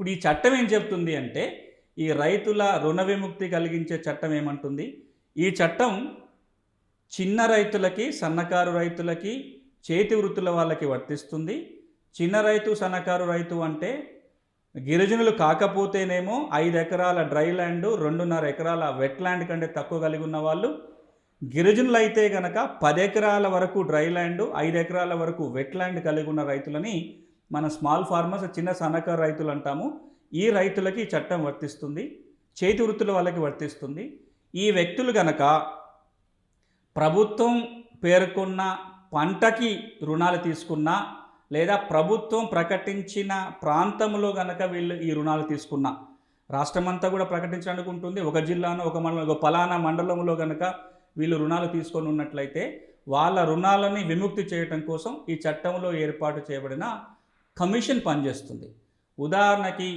ఇప్పుడు ఈ చట్టం ఏం చెప్తుంది అంటే, ఈ రైతుల రుణ విముక్తి కలిగించే చట్టం ఏమంటుంది? ఈ చట్టం చిన్న రైతులకి, సన్నకారు రైతులకి, చేతి వృత్తుల వాళ్ళకి వర్తిస్తుంది. చిన్న రైతు, సన్నకారు రైతు అంటే గిరిజనులు కాకపోతేనేమో 5 ఎకరాల డ్రై ల్యాండ్, 2.5 ఎకరాల వెట్ ల్యాండ్ కంటే తక్కువ కలిగి ఉన్న వాళ్ళు. గిరిజనులైతే గనక 10 ఎకరాల వరకు డ్రై ల్యాండ్, 5 ఎకరాల వరకు వెట్ ల్యాండ్ కలిగి ఉన్న రైతులని మన స్మాల్ ఫార్మర్స్, చిన్న సన్నకారు రైతులు అంటాము. ఈ రైతులకి ఈ చట్టం వర్తిస్తుంది. చేతి వృత్తుల వాళ్ళకి వర్తిస్తుంది. ఈ వ్యక్తులు గనక ప్రభుత్వం పేర్కొన్న పంటకి రుణాలు తీసుకున్నా, లేదా ప్రభుత్వం ప్రకటించిన ప్రాంతంలో గనక వీళ్ళు ఈ రుణాలు తీసుకున్నా, రాష్ట్రమంతా కూడా ప్రకటించడానికి ఉంటుంది. ఒక జిల్లాను, ఒక మండలం, ఒక పలానా మండలంలో గనక వీళ్ళు రుణాలు తీసుకొని ఉన్నట్లయితే వాళ్ళ రుణాలని విముక్తి చేయడం కోసం ఈ చట్టంలో ఏర్పాటు చేయబడిన కమిషన్ పనిచేస్తుంది. ఉదాహరణకి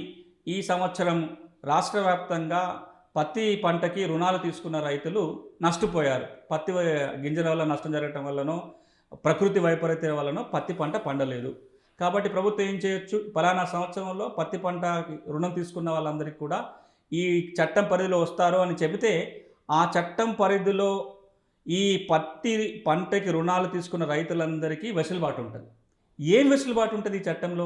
ఈ సంవత్సరం రాష్ట్ర వ్యాప్తంగా పత్తి పంటకి రుణాలు తీసుకున్న రైతులు నష్టపోయారు. పత్తి గింజల వల్ల నష్టం జరగటం వల్లనో, ప్రకృతి వైపరీత్యం వల్లనో పత్తి పంట పండలేదు. కాబట్టి ప్రభుత్వం ఏం చేయొచ్చు? పలానా సంవత్సరంలో పత్తి పంట రుణం తీసుకున్న వాళ్ళందరికీ కూడా ఈ చట్టం పరిధిలో వస్తారు అని చెబితే, ఆ చట్టం పరిధిలో ఈ పత్తి పంటకి రుణాలు తీసుకున్న రైతులందరికీ వెసులుబాటు ఉంటుంది. ఏం వెసులుబాటు ఉంటుంది ఈ చట్టంలో?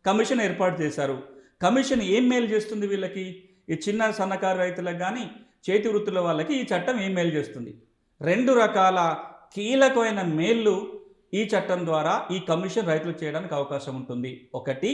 కమిషన్ ఏర్పాటు చేశారు. కమిషన్ ఏం మేలు చేస్తుంది వీళ్ళకి? ఈ చిన్న సన్నకారు రైతులకు కానీ, చేతి వృత్తుల వాళ్ళకి ఈ చట్టం ఏం మేలు చేస్తుంది? 2 రకాల కీలకమైన మేళ్ళు ఈ చట్టం ద్వారా ఈ కమిషన్ రైతులకు చేయడానికి అవకాశం ఉంటుంది. ఒకటి,